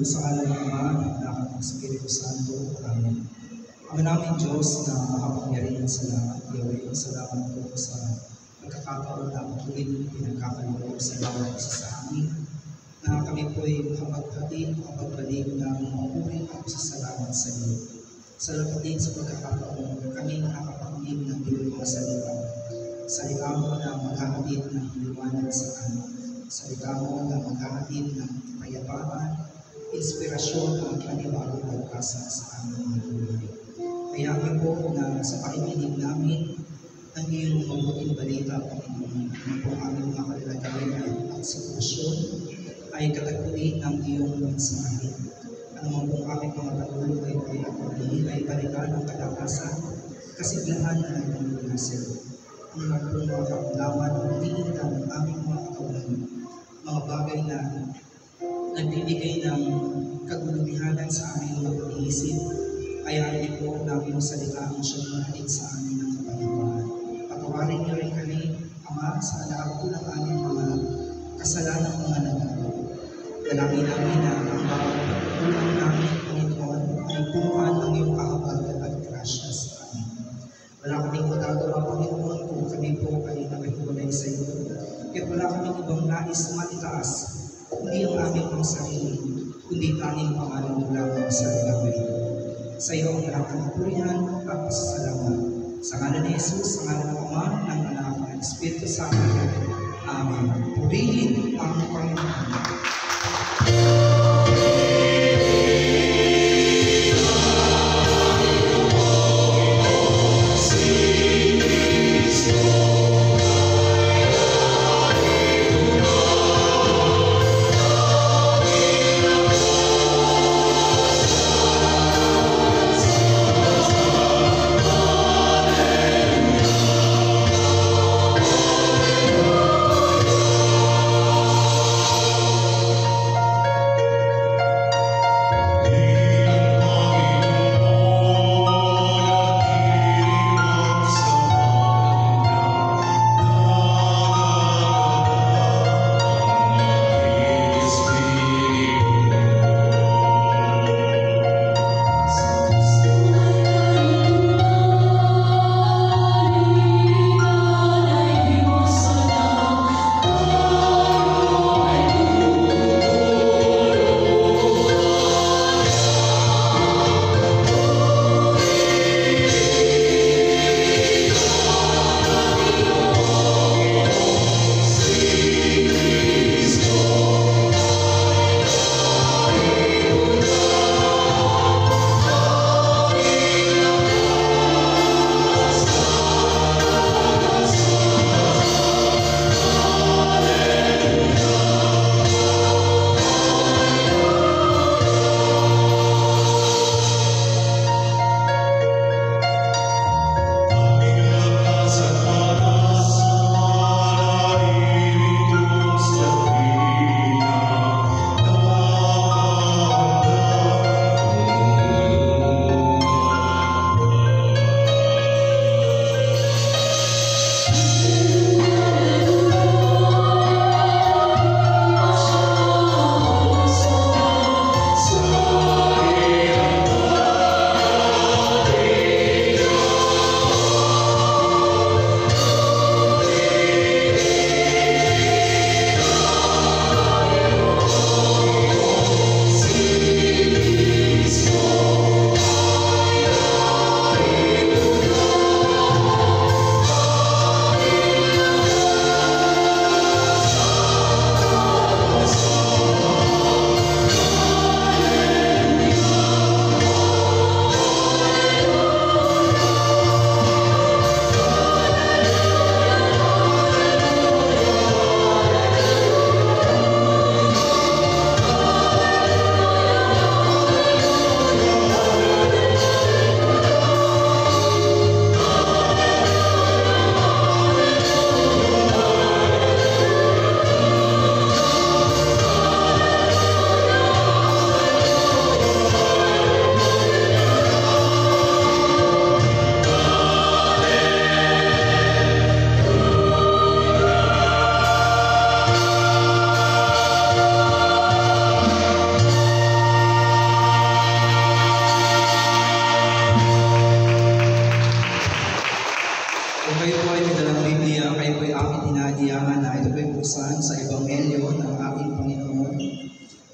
sa ngalan ng Ama, ng Anak at ng Espiritu Santo. Amen. Ama namin Diyos na makapangyarihan sa lahat, Yahweh, salamat po sa pagkakataon na patuloy pinagkakaloob sa bawat isa sa amin, na kami po ay makapagbalik ng maupuri at pasasalamat sa iyo. Salamat din sa pagkakataon na kami nakakapakinig ng iyong mga salita. Salita mo na maghahatid ng liwanag sa amin. Salita mo na maghahatid ng kapayapaan, inspirasyon at panibagong pagkasa sa aming mga buhay. Kaya kami po na sa pakikinig namin ang iyong mabuting balita, Panginoon, na po aming mga kalagayan at sitwasyon ay katagpuin ng iyong mensahe. Ano man pong aming mga patuloy ay balita ng kalakasan, kasiglahan na nagmumulasin. Ano man pong mga kaulaman o iniinda ng aming mga katawan, mga bagay na nagbibigay ng kagulubihanan sa aming mga pag-iisip, ay amin po namin salita ang siyang mahatid sa amin ng kapayapaan. Patawarin niyo rin kami, Ama, sa lahat po ng aming mga kasalanan mga nagawa. Dalangin namin na ang bawat pagkukulang namin, Panginoon, ay punuan ng iyong kahabagan at grasya sa amin. Wala kaming magagawa, Panginoon, kung kami po ay nakahiwalay sa iyo. Kaya wala kaming ibang nais na itaas, kundi ang aming mga sarili, kundi tanging pangalan mo lamang sa gagawin. Sa iyo ang lahat ng purihan at pasasalamat. Sa ngalan ni Jesus, sa ngalan ng Ama, ng Anak, ng Espiritu Santo. Amen. Purihin ang Panginoon.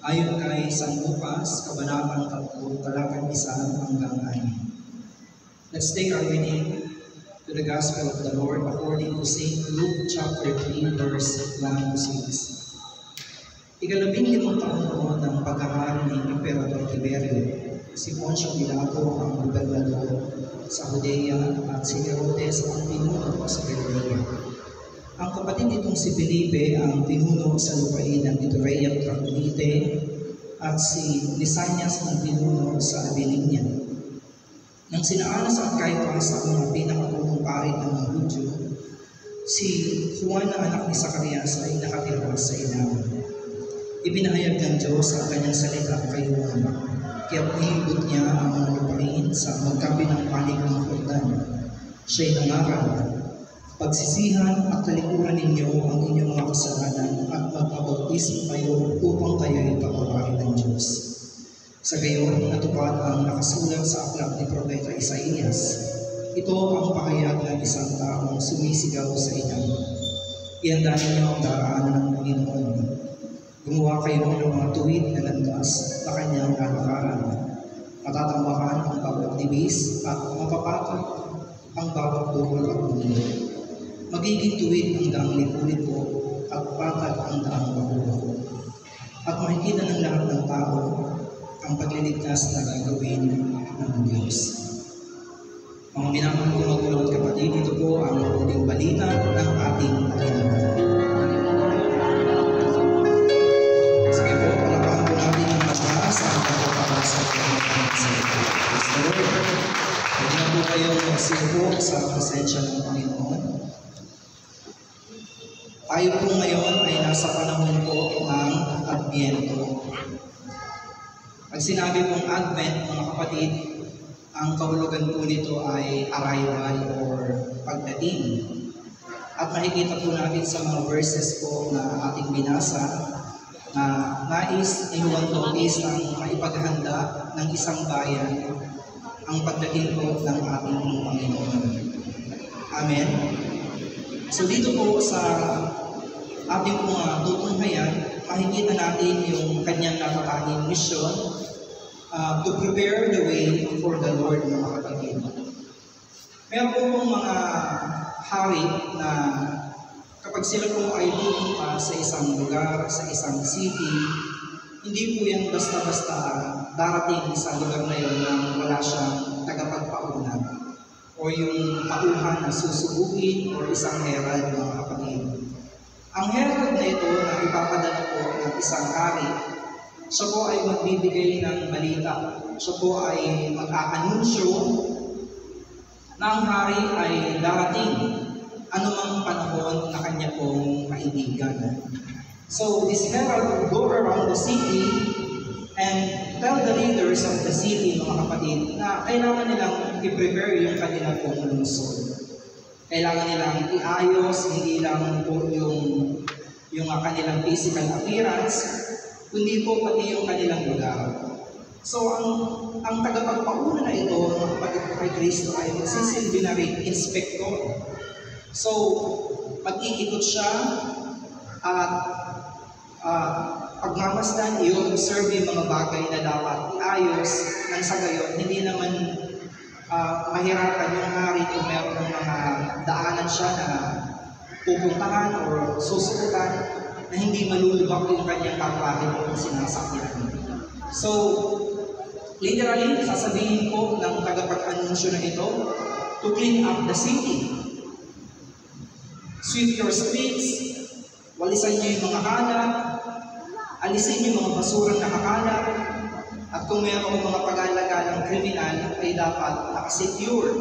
Ayon kay San Lucas, Kabanatang 3, talakang 1 hanggang 6. Let's take our reading to the Gospel of the Lord according to St. Luke chapter 3, verse 1 to 6. Ika-15 taon noon ng paghahari ni Emperador Tiberio, si Poncio Pilato ang gobernador sa Judea at si Herodes ang pinuno sa Galilea. Ang kapatid nitong si Felipe ang pinuno sa lupain ng Iturea at Traconite at si Lisanias ang pinuno sa Abilinia. Nang sinaanas at Caiaphas ang mga pinakapunong pari ng mga Hudyo, si Juan na anak ni Zacarias ay nakatira sa ilalim. Ibinahayag ng Diyos ang kanyang salita kay Juan, kaya pinilibot niya ang mga lupain sa magkabinang panig ng Jordan. Siya'y nangaral, pagsisihan at talikuran ninyo ang inyong mga kasalanan at magpabautismo kayo upang kayo'y pagpaparin ng Diyos. Sa gayon, natupad ang nakasulat sa aklat ni Propeta Isaías. Ito ang pahayag ng isang taong sumisigaw sa inyo. Ihanda ninyo ang daraanan ng Panginoon. Gumawa kayo ng mga tuwid na landas na kanyang lalakaran. Matatambakan ang bawat dibis at mapapatak ang bawat bukol at bundok. Magiging tuwid ang daang lipo-lipo at patag ang daang bakulo. At makikita ng lahat ng tao ang pagliligtas na gagawin ng Diyos. Mga minamahal ko magulang at kapatid, ito po ang huling balita ng ating Panginoon. Sige po, palapahan po natin ang mataas ang pagpapabasa ng ating salita. Praise the Lord. Pwede na po kayong magsipo sa presensya ng Panginoon. Tayo po ngayon ay nasa panahon po ng Adbyento. Pag sinabi pong Advent, mga kapatid, ang kahulugan po nito ay arrival or pagdating. At makikita po natin sa mga verses po na ating binasa na nais ni Juan Bautista ang maipaghanda ng isang bayan ang pagdating po ng ating Panginoon. Amen. So dito po sa ating pong tutunghayan, makikita natin yung kanyang napakahing mission to prepare the way for the Lord, mga kapatid. Meron po pong mga hari na kapag sila po ay pupunta sa isang lugar, sa isang city, hindi po yan basta-basta darating sa lugar na yun nang wala siyang tagapagpauna o yung tauhan na susubukin o isang herald, mga kapatid. Ang herald na ito na ipapadala po ng isang hari, siya po ay magbibigay ng balita. Siya po ay mag-aanunsyo na ang hari ay darating anumang panahon na kanya pong kaibigan. So this herald will go around the city and tell the leaders of the city, mga kapatid, na kailangan nilang i-prepare yung kanilang pong lungsod. Kailangan nilang iayos, hindi lang po yung kanilang physical appearance, kundi po pati yung kanilang lugar. So, ang tagapagpauna na ito, mga kapatid ko kay Kristo, ay magsisilbi na rin inspector. So, mag-iikot siya at pagmamasdan, i-observe yung mga bagay na dapat iayos nang sa gayon, hindi naman mahirapan yung hari kung meron ng mga daanan siya na pupuntahan o susukutan na hindi malulubak yung kanyang kapatid kung sinasakyan. So, literally, sasabihin po ng tagapag-anunsyo na ito, to clean up the city. Sweep your streets, walisan niyo yung mga kalat, alisin yung mga basurang nakakalat, at kung mayroong mga pag-alagalang kriminal, ay dapat nakasecure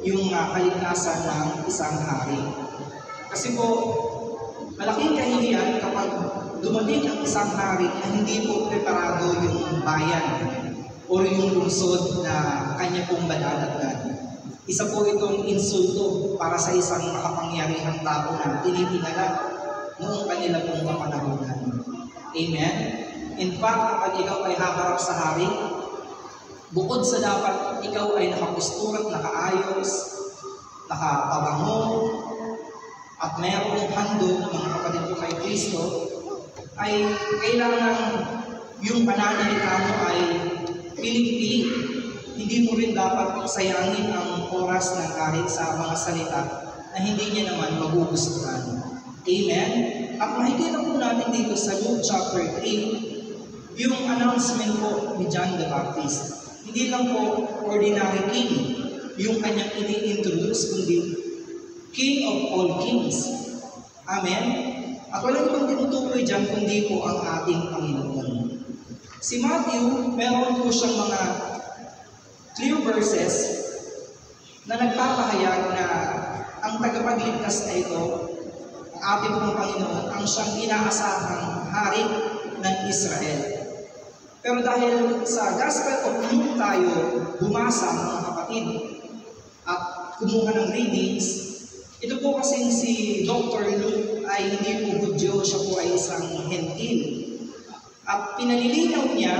yung kaligtasan ng isang hari. Kasi po, malaking kahihiyan kapag dumating ang isang hari na hindi po preparado yung bayan o yung lungsod na kanya pong balalatgan. Isa po itong insulto para sa isang makapangyarihang tao na tinitingala noong kanila pong kapanahunan. Amen? In fact, kapag ikaw ay haharap sa hari, bukod sa dapat ikaw ay nakapusturat, nakaayos, nakapabango, at mayroong handog, mga kapatid ko kay Kristo, ay kailangan yung pananalita mo ay piling-pili. Hindi mo rin dapat sayangin ang oras ng kahit sa mga salita na hindi niya naman magugustuhan. Amen? At makikita po natin dito sa Luke chapter 3, yung announcement po ni John the Baptist. Hindi lang po ordinary king yung kanyang ini-introduce, kundi King of all kings. Amen? At walang ibang tinutukoy dyan, kundi po ang ating Panginoon. Si Matthew, meron po siyang mga clear verses na nagpapahayag na ang tagapagligtas na ito, ang ating pong Panginoon, ang siyang inaasahang hari ng Israel. Pero dahil sa Gospel of Luke tayo bumasa, mga kapatid, at kumuha ng readings, ito po kasing si Dr. Luke ay hindi po Hudyo, siya po ay isang Hentil. At pinalilinaw niya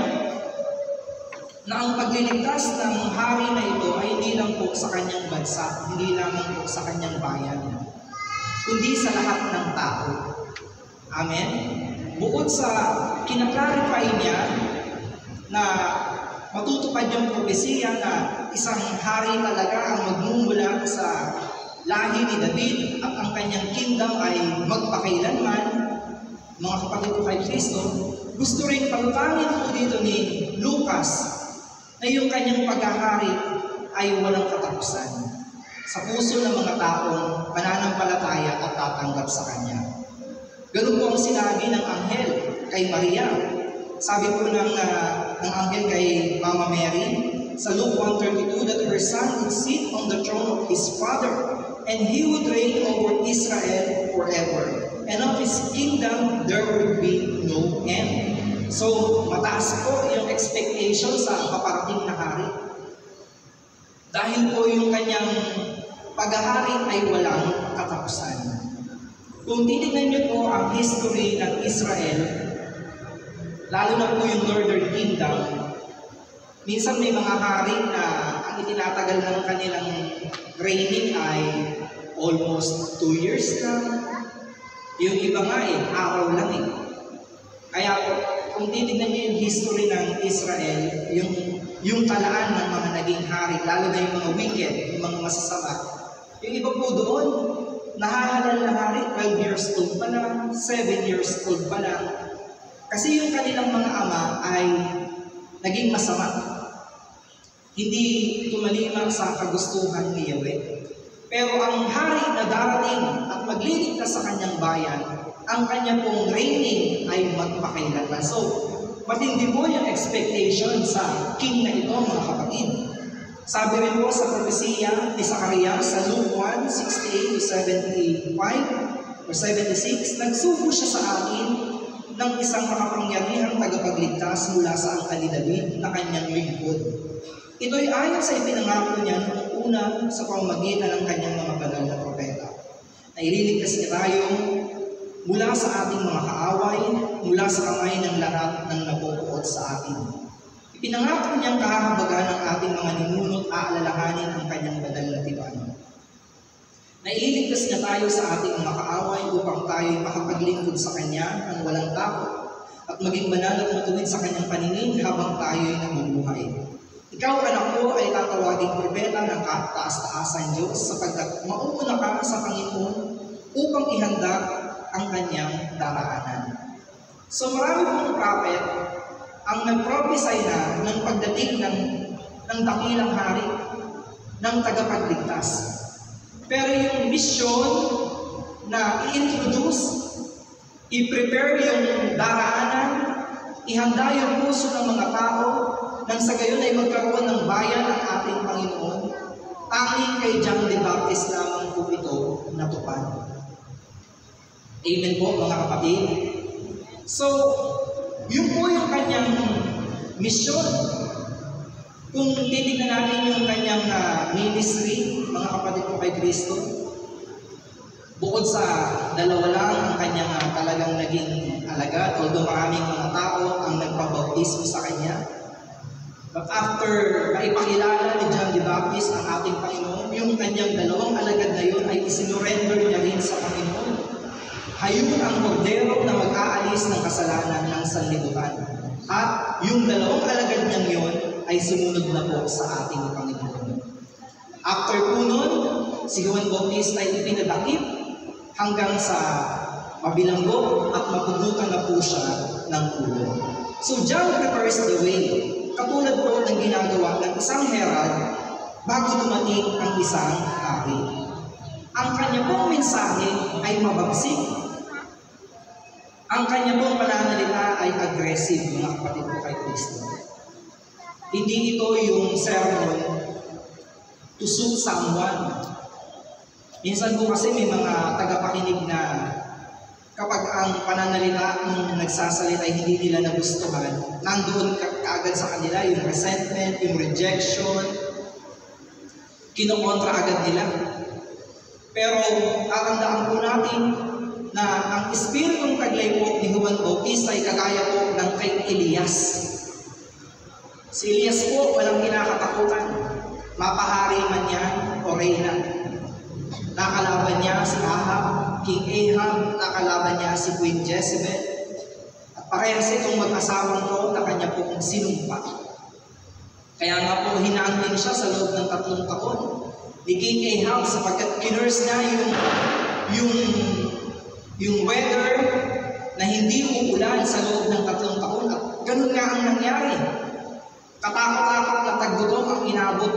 na ang pagliligtas ng hari na ito ay hindi lang po sa kanyang bansa, hindi lang po sa kanyang bayan, kundi sa lahat ng tao. Amen? Bukod sa kinaklarify niya na matutupad yung propesiya na isang hari talaga ang magmumula sa lahi ni David at ang kanyang kingdom ay magpakailanman, mga kapatid ko kay Kristo, gusto rin palutangin po dito ni Lucas na yung kanyang paghahari ay walang katapusan sa puso ng mga taong mananampalataya at tatanggap sa kanya. Ganun po ang sinabi ng anghel kay Maria. Sabi po ng anghel kay Mama Mary sa Luke 1:32 that her son would sit on the throne of his father and he would reign over Israel forever. And of his kingdom there would be no end. So, mataas po yung expectation sa paparating na hari. Dahil po yung kanyang paghahari ay walang katapusan. Kung titignan niyo po ang history ng Israel, lalo na po yung Northern Kingdom, minsan may mga hari na ang itinatagal ng kanilang reigning ay almost 2 years na. Yung iba nga araw lang Kaya kung titignan niyo yung history ng Israel, yung talaan ng mga naging hari, lalo na yung mga wicked, yung mga masasama, yung iba po doon, nahahalal na hari, 12 years old pa lang, 7 years old pa lang. Kasi yung kanilang mga ama ay naging masama. Hindi tumalima sa kagustuhan ni Yahweh. Pero ang hari na darating at magliligtas sa kanyang bayan, ang kanya pong reigning ay magpakailanman. So, matindi po yung expectation sa king na ito, mga kapatid. Sabi rin po sa propesiya ni Zacarias sa Luke 1:68-75 or 76, nagsugo siya sa akin ng isang makapangyarihang tagapagligtas mula sa angkan ni David na kanyang lingkod. Ito'y ayon sa ipinangako niya noong una sa pamamagitan ng kanyang mga banal na propeta. Na ililigtas niya tayo mula sa ating mga kaaway, mula sa kamay ng lahat ng napupuot sa atin. Ipinangako niyang kahahabagan ng ating mga ninuno't aalalahanin ang kanyang banal na tipan. Na ililigtas niya tayo sa ating mga kaaway upang tayo makapaglingkod sa kanya ng walang takot at maging banal at matuwid sa kanyang paningin habang tayo'y nabubuhay. Ikaw, anak ko, ay tatawaging propeta ng kataas-taasan Diyos sapagkat mauuna ka sa Panginoon upang ihanda ang kanyang daraanan. So marami pong prophet ang nag-prophesy na ng pagdating ng dakilang hari, ng tagapagligtas. Pero yung mission na i-introduce, i-prepare yung daraanan, ihanda yung puso ng mga tao, nang sa gayon ay magkaroon ng bayan ang ating Panginoon, tanging kay John the Baptist lamang po ito natupad. Amen po, mga kapatid. So, yun po yung kanyang mission. Kung titignan natin yung kanyang ministry, mga kapatid ko kay Kristo, bukod sa dalawa lang ang kanyang talagang naging alagad, although maraming mga tao ang nagpabautismo sa kanya. But after maipakilala ni John the Baptist ang ating Panginoon, yung kanyang dalawang alagad na yun ay isinurrender niya rin sa Panginoon. Hayun ang kordero na mag-aalis nag-alis ng kasalanan ng sanlibutan. At yung dalawang alagad niyang yun ay sumunod na po sa ating Panginoon. After po nun, si Juan Bautista ay ipinadakip hanggang sa mabilanggo at mapugutan na po siya ng ulo. So John prepares the way, katulad po ng ginagawa ng isang herald bago dumating ang isang hari. Ang kanya pong mensahe ay mabagsik. Ang kanya pong pananalita ay aggressive, mga kapatid ko kay Kristo. Hindi ito yung sermon to suit someone. Minsan po kasi may mga tagapakinig na kapag ang pananalita ng nagsasalita ay hindi nila nagustuhan, nandoon kaagad sa kanila yung resentment, yung rejection, kinokontra agad nila. Pero tatandaan po natin na ang espiritong taglay po ni Juan Bautista ay kagaya po ng kay Elias. Si Elias po walang kinakatakutan, mapahari man yan o reyna. Nakalaban niya si Ahab, King Ahab, nakalaban niya si Queen Jezebel. At parehas itong mag-asawang to na kanya pong sinumpa. Kaya nga po hinantin siya sa loob ng 3 taon ni King Ahab sapagkat kinurse niya yung weather na hindi uulan sa loob ng 3 taon. At ganun nga ang nangyari. Katakot-takot na tagdutong ang inabot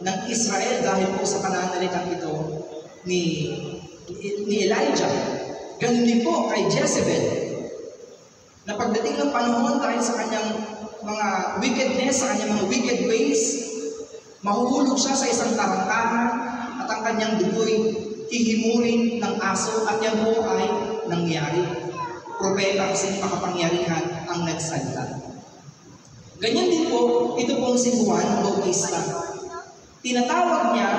ng Israel dahil po sa pananalitang ito ni Elijah. Ganun din po kay Jezebel. Na pagdating ng panahon dahil sa kanyang mga wickedness, sa kanyang mga wicked ways, mahuhulog siya sa isang tarangkahan at ang kanyang dugoy hihimurin ng aso at yan po ay nangyari. Propeta kasi makapangyarihan ang nagsalita. Ganyan din po, ito pong si Juan Bautista. Tinatawag niya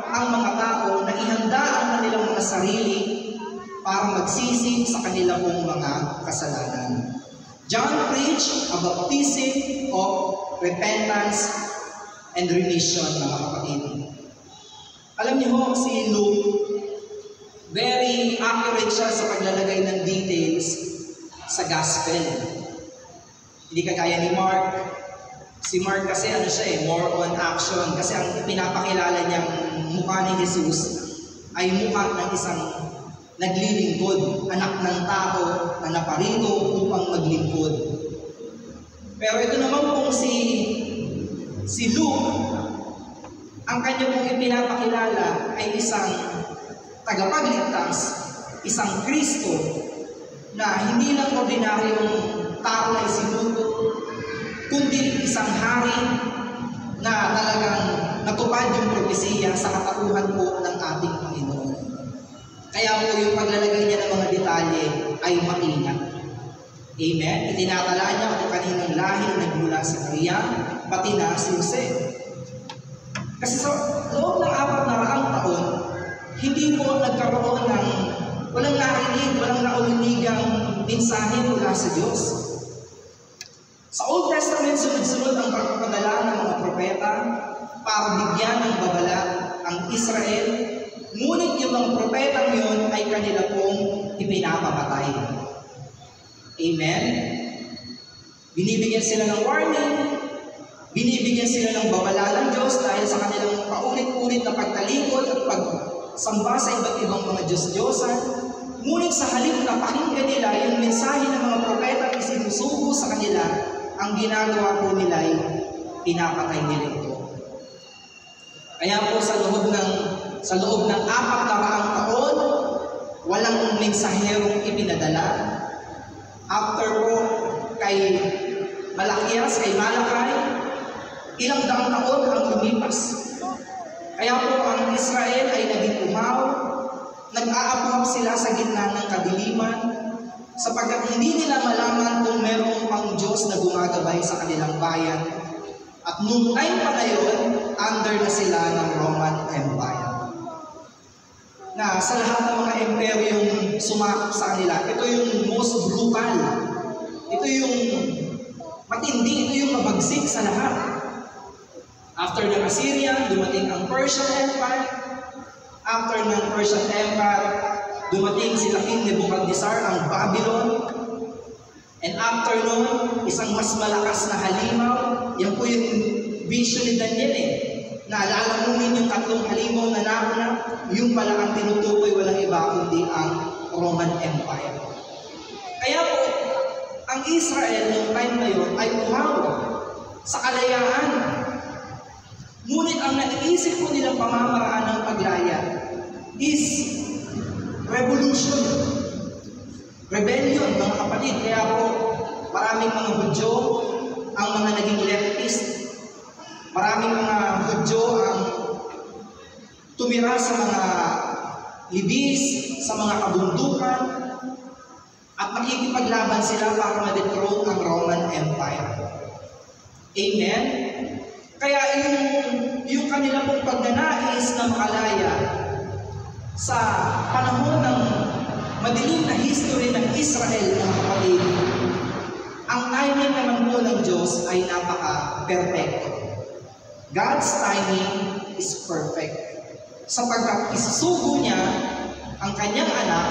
ang mga tao na ihanda ang kanilang mga sarili para magsisi sa kanilang mga kasalanan. John preached a baptism of repentance and remission, mga kapatid. Alam niyo ho, si Luke, very accurate siya sa paglalagay ng details sa gospel. Hindi kagaya ni Mark. Si Mark kasi ano siya more on action. Kasi ang pinapakilala niyang mukha ni Jesus ay mukha ng isang naglilingkod, anak ng tao na naparito upang maglingkod. Pero ito naman pong si Luke, ang kanya pong ipinapakilala ay isang tagapagligtas, isang Kristo na hindi lang ordinaryong tao na isinugo, kundi isang hari na talagang natupad yung propesiya sa katauhan po ng ating Panginoon. Kaya po yung paglalagay niya ng mga detalye ay maingat. Amen? Itinatala niya kung kaninang lahi nagmula si Maria, pati na si Jose. Kasi sa loob ng 400 taon, hindi po nagkaroon ng walang narinig, walang naulinigang mensahe mula sa Diyos. Sa Old Testament, sunod-sunod ang pagpapadala ng mga propeta para bigyan ng babala ang Israel. Ngunit yung mga propetang yun ay kanila pong ipinapapatay. Amen? Binibigyan sila ng warning, binibigyan sila ng babala ng Diyos dahil sa kanilang paulit-ulit na pagtalikod at pagsamba sa iba't ibang mga Diyos-Diyosan. Ngunit sa halip na pakinggan nila yung mensahe ng mga propeta na sinusugo sa kanila, ang ginagawa po nila ay pinapatay nila ito. Kaya po sa loob ng 400 taon, walang mensaherong ipinadala. After po kay Malakias, kay Malakay, ilang daang taon ang lumipas. Kaya po ang Israel ay naging umaw, nag-aabuhap sila sa gitna ng kadiliman, sapagkat hindi nila malaman kung merong pang Diyos na gumagabay sa kanilang bayan. At noong time pa na yun, under na sila ng Roman Empire. Na sa lahat ng mga imperyong sumakop sa kanila, ito yung most brutal. Ito yung matindi, ito yung mabagsik sa lahat. After ng Assyria, dumating ang Persian Empire. After ng Persian Empire, dumating sila King Nebuchadnezzar, ang Babylon. And after nun, isang mas malakas na halimaw, yan po yung vision ni Daniel Naalala mo yung 3 halimaw na nauna, yung pala ang tinutukoy walang iba kundi ang Roman Empire. Kaya po, ang Israel noong time na yun ay umawag sa kalayaan. Ngunit ang naiisip po nilang pamamaraan ng paglaya is revolution, rebellion, mga kapatid. Kaya po, maraming mga Hudyo ang mga naging leftist, maraming mga Hudyo ang tumira sa mga libis, sa mga kabundukan, at makikipaglaban sila para ma-dethrone ang Roman Empire. Amen? Kaya yung kanila pong pagnanais na makalaya sa panahon ng madilim na history ng Israel, mga kapatid, ang timing naman po ng Diyos ay napaka-perfecto. God's timing is perfect. Sapagkat isusugo niya ang kanyang anak,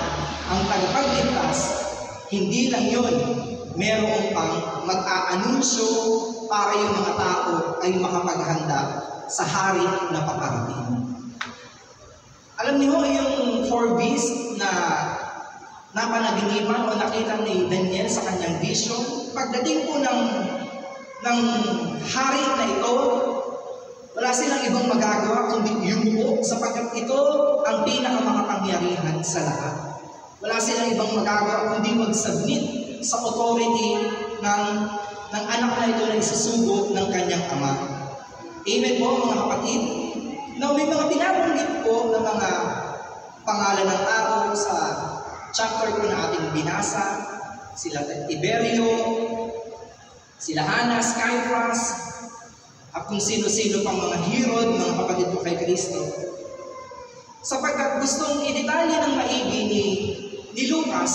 ang tagapagligtas, hindi lang yun, meron pang mag-aanunsyo para yung mga tao ay makapaghanda sa hari na paparating. Alam niyo yung 4 beasts na napanaginipan o nakita ni Daniel sa kanyang vision, pagdating po ng hari na ito, wala silang ibang magagawa kundi yumuko sapagkat ito ang pinakamakapangyarihan sa lahat. Wala silang ibang magagawa kundi mag-submit sa authority ng anak na ito na isusugo ng kanyang ama. Amen po, mga kapatid. Now, may mga binabanggit po na mga pangalan ng tao sa chapter ko na ating binasa. Sila Tiberio, sila Hanas, Caiaphas, at kung sino-sino pang mga Herod, mga kapatid po kay Kristo. Sapagkat gustong i-detalye ng maigi ni Lucas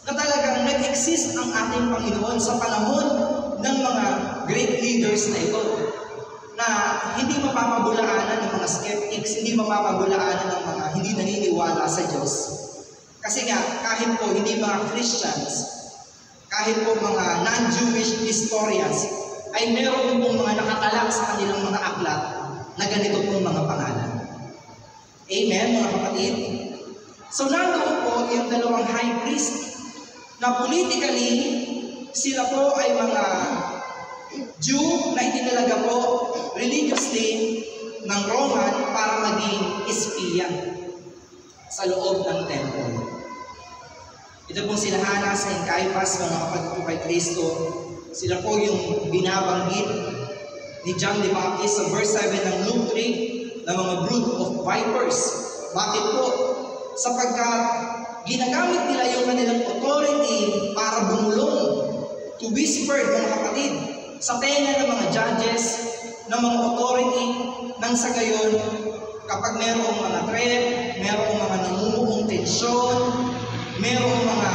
na talagang nag-exist ang ating Panginoon sa panahon ng mga great leaders na ito, na hindi mapapabulaanan ng mga skeptics, hindi mapapabulaanan ng mga hindi naniniwala sa Diyos. Kasi nga, kahit po hindi mga Christians, kahit po mga non-Jewish historians, ay meron pong mga nakatala sa kanilang mga aklat na ganito pong mga pangalan. Amen, mga kapatid? So, nandoon po yung 2 high priest na politically, sila po ay mga Jew na itinalaga po religiously ng Roman para maging espiya sa loob ng temple. Ito pong sila Hanas and Caiaphas, mga kapatid po kay Kristo. Sila po yung binabanggit ni John the Baptist sa verse 7 ng Luke 3 na mga brood of vipers. Bakit po? Sapagkat ginagamit nila yung kanilang authority para bumulong, to whisper, mga kapatid, sa tenga ng mga judges, ng mga authority, nang sa gayon, kapag merong mga threat, merong mga namumuong tensyon, merong mga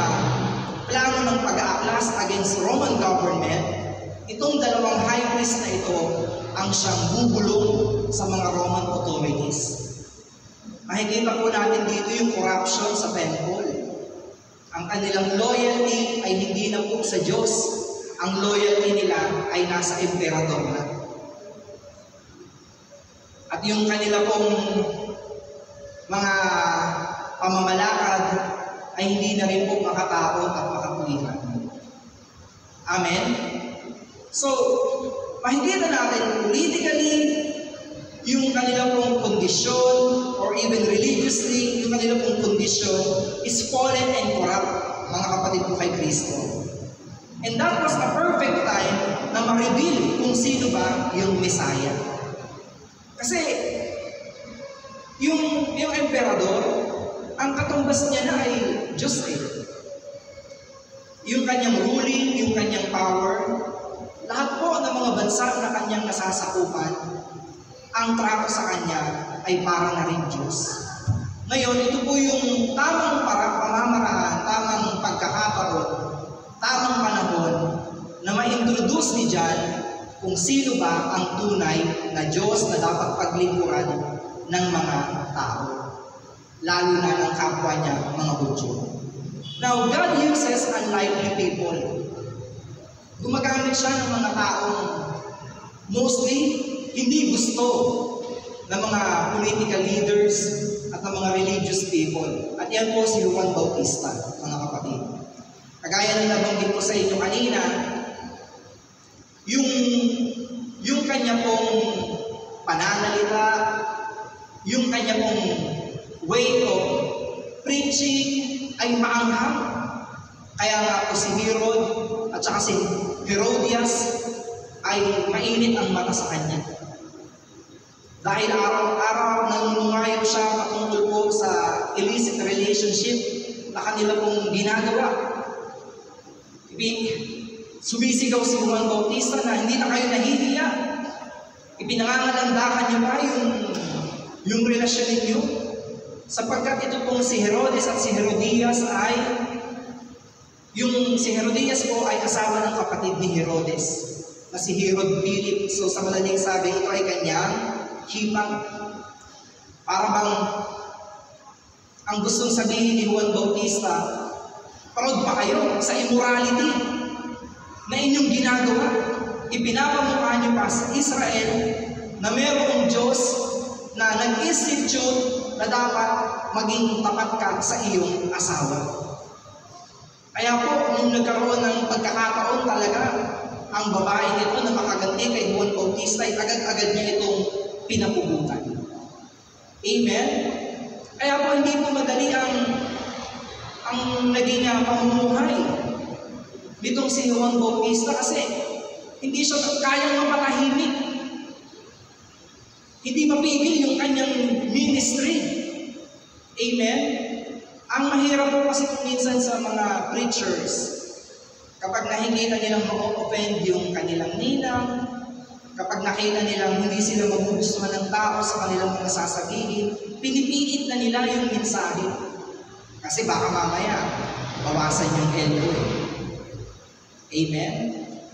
plano ng pag-aaklas against Roman government, itong 2 high priest na ito ang siyang bubulong sa mga Roman authorities. Makikita po natin dito yung corruption sa temple. Ang kanilang loyalty ay hindi na po sa Diyos. Ang loyalty nila ay nasa emperador na. At yung kanila pong mga pamamalakad ay hindi na rin po makatakot at makapulihan. Amen? So, makikita natin politically, yung kanila pong kondisyon, or even religiously, yung kanila pong kondisyon is fallen and corrupt, mga kapatid ko kay Kristo. And that was the perfect time na ma-reveal kung sino ba yung Messiah. Kasi, yung emperador, ang katumbas niya na ay Diyos eh. Yung kanyang ruling, yung kanyang power, lahat po ng mga bansa na kanyang nasasakupan, ang trato sa kanya ay para na rin Diyos. Ngayon, ito po yung tamang pamamaraan, tamang pagkakataon, tamang panahon na ma-introduce ni John kung sino ba ang tunay na Diyos na dapat paglingkuran ng mga tao, lalo na ng kapwa niya, mga Hudyo. Now, God uses unlikely people. Gumagamit siya ng mga taong mostly hindi gusto ng mga political leaders at ng mga religious people. At yan po si Juan Bautista, mga kapatid. Kagaya ng nabanggit ko sa inyo kanina, yung kanya pong pananalita, yung kanya pong way of preaching ay maanghang. Kaya nga po si Herod at saka si Herodias ay mainit ang mata sa kanya. Dahil araw-araw nangungayo siya patungkol po sa illicit relationship na kanila pong ginagawa. Sumisigaw si Juan Bautista na hindi na kayo nahihiya. Ipinangangalandakan niyo ba yung relasyon ninyo? Sapagkat ito pong si Herodes at si Herodias ay, si Herodias po ay asawa ng kapatid ni Herodes, na si Herod Philip. So sa madaling sabi, ito ay kanyang hipag. Para bang ang gustong sabihin ni Juan Bautista, proud pa kayo sa immorality na inyong ginagawa? Ipinapamukha niyo pa sa Israel na mayroong Diyos na nag-institute na dapat maging tapat ka sa iyong asawa. Kaya po, nung nagkaroon ng pagkakataon talaga, ang babaeng ito na makaganti kay Juan Bautista ay agad-agad niya itong pinapubutan. Amen? Kaya po hindi po madali ang naging pamumuhay nitong si Juan Bautista kasi hindi siya kayang mapatahimik. Hindi mapigil yung kanyang ministry. Amen? Ang mahirap po kasi minsan sa mga preachers, kapag nakikita nilang ma-offend yung kanilang ninang, kapag nakita nilang hindi sila magugustuhan ng tao sa kanilang mga sasabihin, pinipiit na nila yung mensahe. Kasi baka mamaya, bawasan yung ego eh. Amen?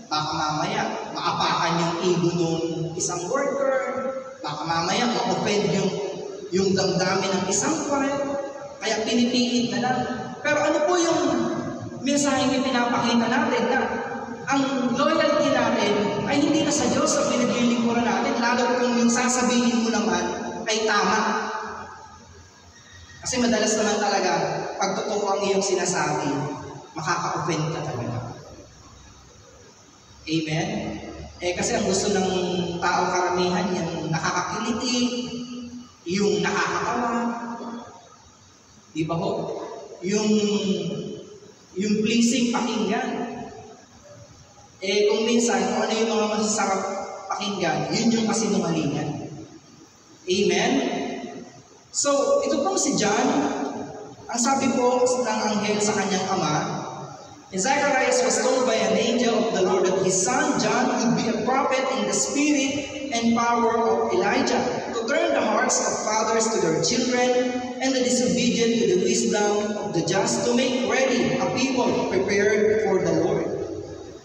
Baka mamaya, maapakan yung ego ng isang worker, baka mamaya ma-offend yung damdamin ng isang choir, kaya pinipiit na lang. Pero ano po yung mensaheng ipinapakita natin na ang loyalty natin ay hindi na sa Diyos ang pinaglilingkuran natin, lalo kung yung sasabihin mo naman ay tama. Kasi madalas naman talaga, pag totoo ang iyong sinasabi, makaka-offend ka talaga. Amen? Kasi ang gusto ng tao karamihan, yung nakakakiliti, yung nakakatawa, di ba ho? Yung pleasing pakinggan. Kung minsan, kung ano yung mga masasarap pakinggan, yun yung kasinungalingan. Amen? So, ito pong si John, ang sabi po ng anghel sa kanyang ama, and Zacharias was told by an angel of the Lord that his son John would be a prophet in the spirit and power of Elijah, to turn the hearts of fathers to their children, and the disobedient to the wisdom of the just, to make ready a people prepared for the Lord.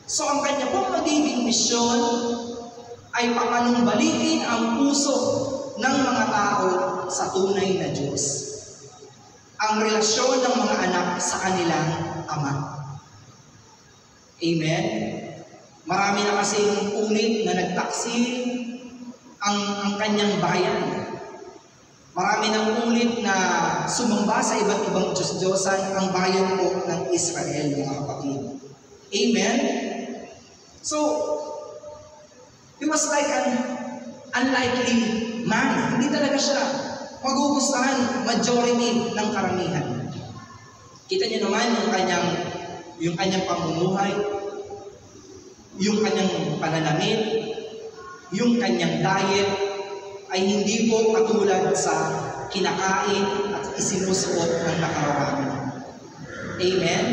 So ang kanya pong magiging misyon ay papanumbalikin ang puso ng mga tao sa tunay na Diyos. Ang relasyon ng mga anak sa kanilang ama. Amen? Marami na kasing unit na nagtaksil ang kanyang bayan. Marami ng ulit na sumamba sa iba't ibang Diyos-Diyosan ang bayan po ng Israel, mga kapatid. Amen? So, he was like an unlikely man. Hindi talaga siya magugustuhan majority ng karamihan. Kita niyo naman yung kanyang pamumuhay, yung kanyang pananamit, yung kanyang diet, ay hindi po katulad sa kinakain at isinusuot ng nakararami. Amen?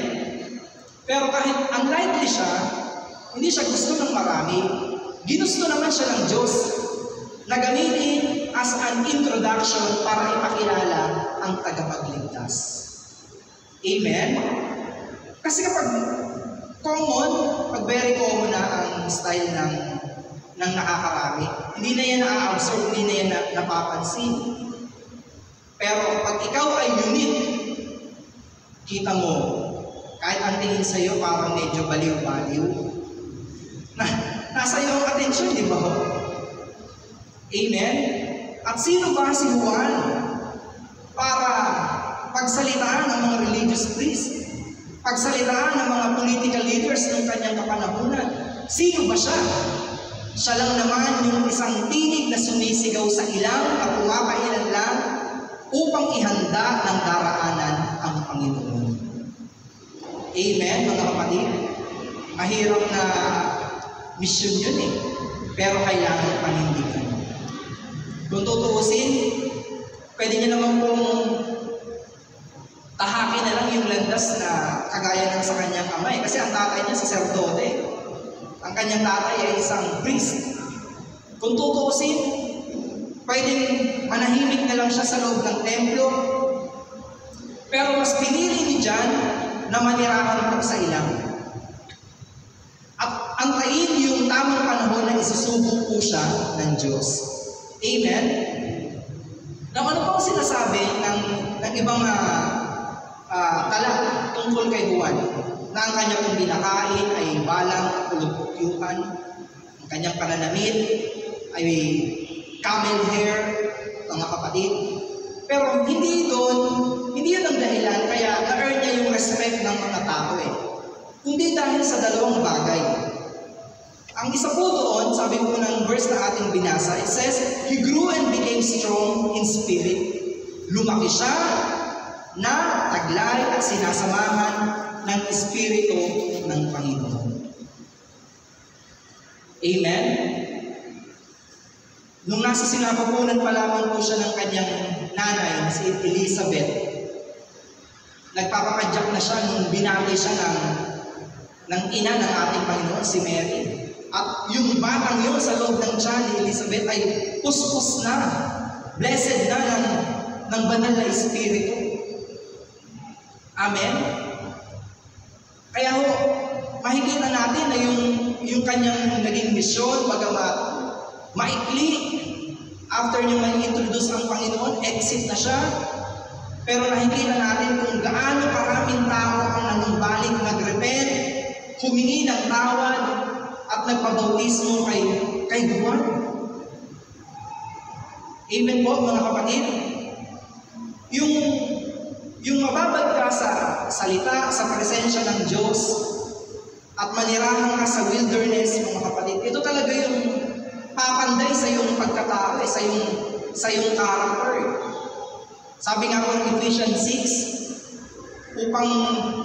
Pero kahit unlikely siya, hindi siya gusto ng marami, ginusto naman siya ng Diyos na gamitin as an introduction para ipakilala ang tagapagligtas. Amen? Kasi kapag very common na ang style ng nakakarami, hindi na yan na-absorb, hindi na yan napapansin. Pero pag ikaw ay unique, kita mo, kahit ang tingin sa'yo parang medyo baliw-baliw, di ba ho? Amen? At sino ba si Juan para pagsalitaan ng mga religious priests, pagsalitaan ng mga political leaders ng kanyang kapanahunan? Sino ba siya? Siya lang naman yung isang tinig na sumisigaw sa ilang at pumapailan lang upang ihanda ng daraanan ang Panginoon. Amen, mga kapatid? Mahirap na mission yun eh, pero kailangan panindigan. Kung tutuusin, pwede niya naman pong tahakin na lang yung landas na kagaya ng sa kanyang amay. Kasi ang tatay niya, saserdote. Ang kanyang tatay ay isang priest. Kung tutuusin, pwedeng manahimik na lang siya sa loob ng templo. Pero mas pinili ni John na manirahan po sa ilang. At antayin yung tamang panahon na isusubo po siya ng Diyos. Amen? Now, ano pong sinasabi ng ibang tala tungkol kay Juan? Na ang kanyang pong binakain ay balang at pulog-pukyuan. Ang kanyang pananamit ay camel hair, mga kapatid. Pero hindi yun ang dahilan kaya na-earn niya yung respect ng mga tao eh. Kundi dahil sa dalawang bagay. Ang isa po doon, sabi po ng verse na ating binasa, it says, He grew and became strong in spirit. Lumaki siya na taglay at sinasamahan ng Espiritu ng Panginoon. Amen? Nung nasa sinapupunan pa lamang po siya ng kanyang nanay, si Elizabeth, nagpapapadyak na siya nung binati siya ng ina ng ating Panginoon, si Mary. At yung batang yun sa loob ng tiyan ni Elizabeth ay puspos na, blessed na ng banal na Espiritu. Amen? Kaya ho, makikita natin na yung kanyang naging misyon, bagamat maikli, after niya ma-introduce ang Panginoon, exit na siya. Pero nakikita natin kung gaano karaming tao ang nanumbalik, nag-repent, humingi ng tawad, at nagpabautismo kay Juan. Amen po, mga kapatid? Yung mababad ka sa salita, sa presensya ng Diyos, at manirahan ka sa wilderness, mga kapatid, ito talaga yung papanday sa iyong pagkatao, sa iyong character. Sabi nga po ng Ephesians 6, upang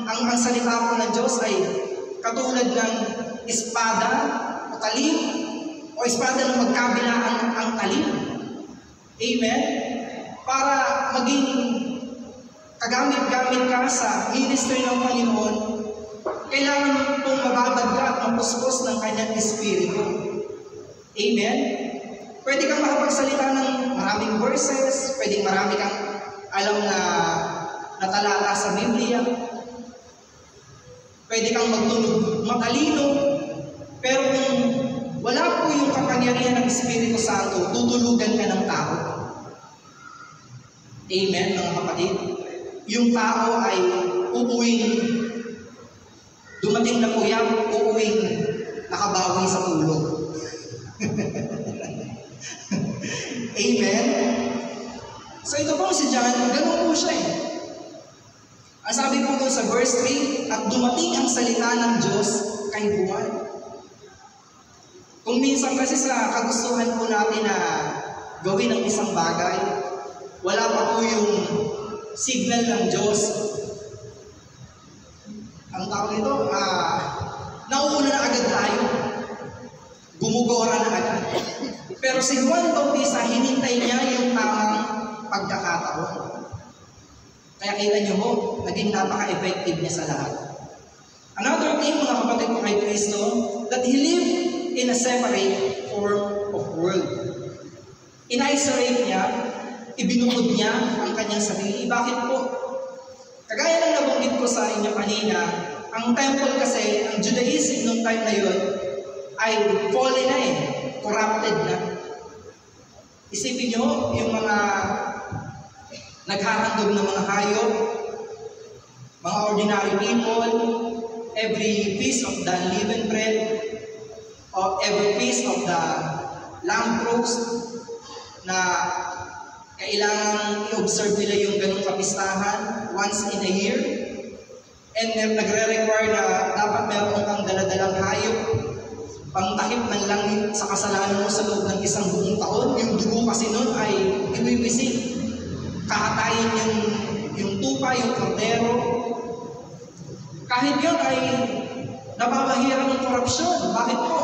ang salita po ng Diyos ay katulad ng espada o talim, o espada na magkabilaan ang talim. Amen? Para maging kagamit-gamit ka sa ministry ng Panginoon, kailangan pong mababad ka at mapuspos ng kanyang Espiritu. Amen? Pwede kang makapagsalita ng maraming verses, pwedeng marami kang alam na talata sa Biblia, pwede kang magtunog matalino, pero kung wala po yung kapangyarihan ng Espiritu Santo, tutulugan ka ng tao. Amen, mga kapatid? Yung tao ay uuwing, dumating na po yan, uuwing nakabawi sa tulog. Amen? So ito po si John, ganoon po siya eh. Ang sabi po doon sa verse 3, at dumating ang salita ng Diyos kay Juan. Kung minsan kasi sa kagustuhan po natin na gawin ang isang bagay, wala pa po yung signal ng Diyos. Ang tawag nito, nauuna na agad tayo. Gumugora na agad. Pero si Juan Bautista, hinintay niya yung tamang pagkakataon. Kaya kita niyo ho, naging napaka-effective niya sa lahat. Another thing, mga kapatid ko kay Kristo, that He lived in a separate form of world. In-isolate niya, ibinukod niya ang kanyang sarili. Bakit po? Kagaya ng nabanggit ko sa inyo kanina, ang temple kasi, ang Judaism noong time na yun, ay fallen na eh, corrupted na. Isipin nyo, yung mga naghahandog ng mga hayop, mga ordinary people, every piece of the unleavened bread, of every piece of the lamb roast na kailangan i-observe nila yung ganung kapistahan once in a year. And nagre-require na dapat meron kang daladalang hayop, pangtakip man lang sa kasalanan mo sa loob ng isang buong taon. Yung dugo kasi nun ay iwiwisik. Kakatayin yung tupa, yung kordero. Kahit yun ay napapahirang ng korupsyon. Bakit po?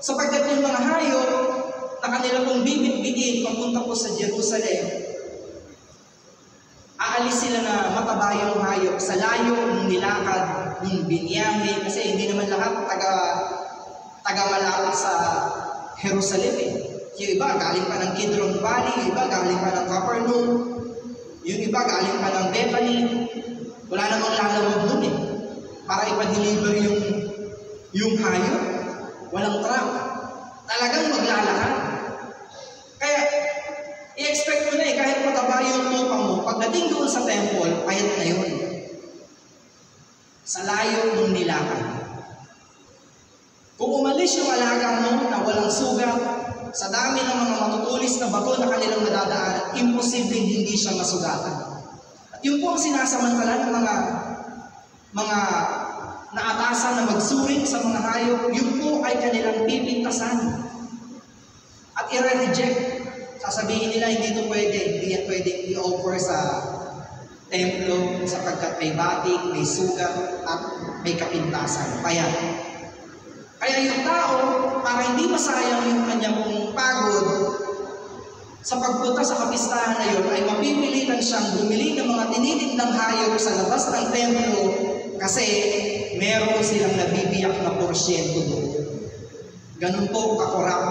Sapagkat yung mga hayop na kanila pong bibit-bitin papunta po sa Jerusalem, aalis sila na mataba yung hayop sa layo ng nilakad, ng biniyahe, kasi hindi naman lahat taga-malapit sa Jerusalem eh. Yung iba galing pa ng Kidron Valley, yung iba galing pa ng Capernaum, yung iba galing pa ng Bethany. Wala namang lalawag nun eh. Para ipa-deliver yung hayop. Walang truck. Talagang maglalakad. Kaya, i-expect mo na eh, kahit mataba yung tupa mo, pagdating doon sa temple, payat na yun. Sa layo ng nilakad. Kung umalis yung alaga mo na walang sugat, sa dami ng mga matutulis na bato na kanilang nadadaan, imposible hindi siya masugatan. At yun po ang sinasamantala ng mga naatasan na magsuring sa mga hayop, yun po ay kanilang pipintasan. At i-reject. Sasabihin nila, hindi ito pwede, hindi yan pwede i-offer sa templo sapagkat may batik, may sugat, at may kapintasan. Kaya yung tao, para hindi masayang yung kanyang pagod sa pagpunta sa kapistahan na yun, ay mapipilitan siyang bumili ng mga tinitindang hayop sa labas ng templo kasi meron silang nabibiyak na porsyento doon. Ganun po kakurap